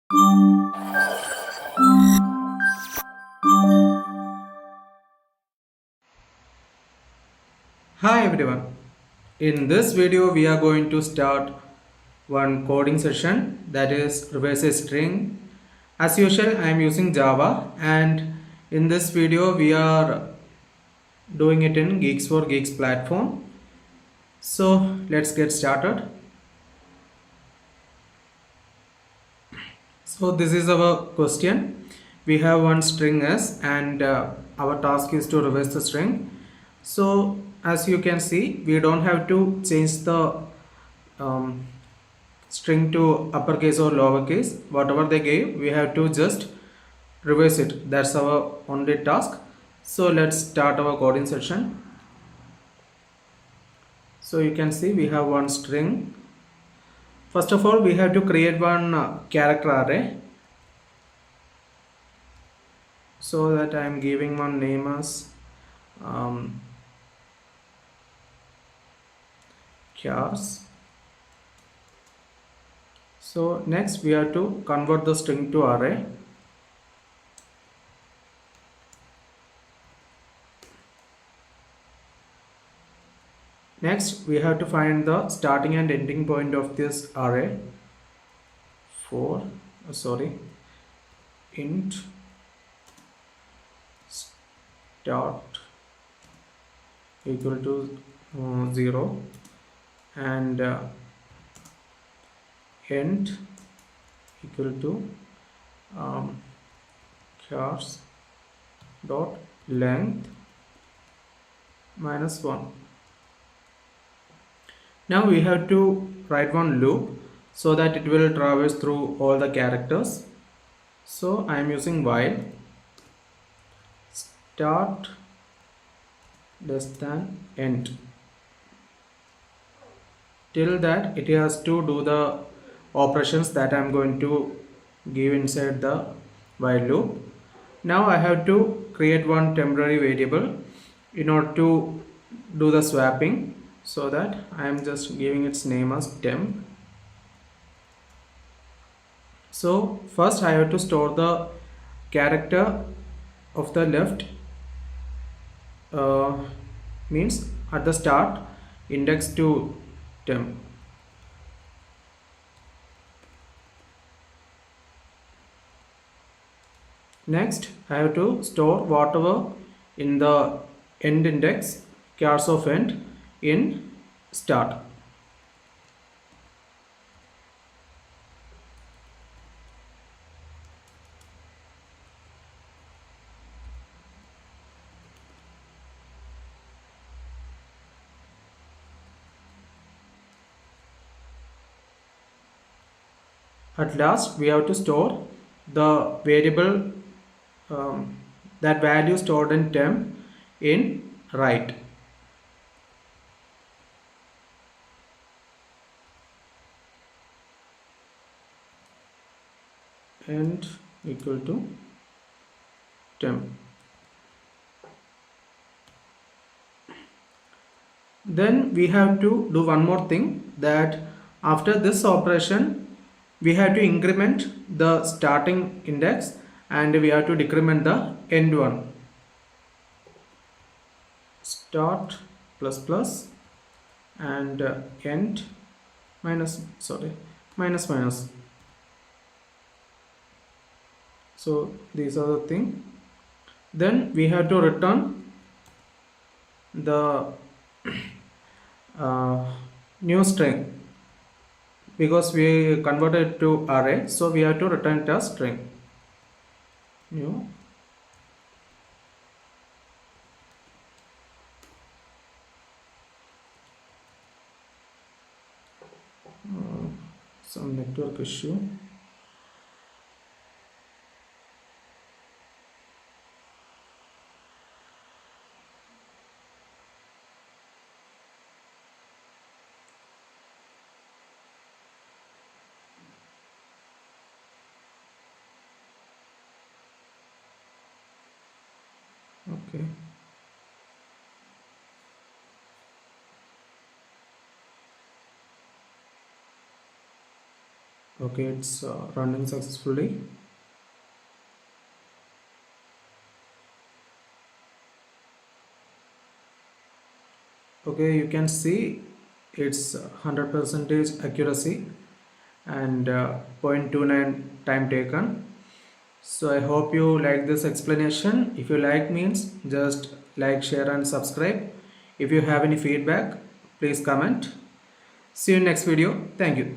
Hi everyone. In this video we are going to start one coding session, that is reverse a string. As usual I am using Java, and in this video we are doing it in Geeks4Geeks platform. So let's get started. So this is our question. We have one string s, and our task is to reverse the string. So as you can see, we don't have to change the um, string to uppercase or lowercase. Whatever they gave, we have to just reverse it. That's our only task. So let's start our coding session. So you can see we have one string. First of all, we have to create one character array. So that I am giving one name as um, chars. So next we have to convert the string to array. Next we have to find the starting and ending point of this array for int start equal to 0 and end equal to chars dot length -1. Now we have to write one loop so that it will traverse through all the characters. So I am using while start less than end, till that it has to do the operations that I am going to give inside the while loop. Now I have to create one temporary variable in order to do the swapping, so that I am just giving its name as temp. So first I have to store the character of the left, uh, means at the start index to temp. Next I have to store whatever in the end index, chars of end, in start. At last we have to store the variable, um, that value stored in temp in right. And equal to temp. Then we have to do one more thing, that after this operation we have to increment the starting index and we have to decrement the end one. Start plus plus and end minus minus. So these are the thing. Then we have to return the new string, because we converted it to array, so we have to return it as string. New some network issue. Okay. Okay, it's running successfully. Okay, you can see it's 100% accuracy and 0.29 time taken. So I hope you like this explanation. If you like means just like, share and subscribe. If you have any feedback, please comment. See you in next video. Thank you.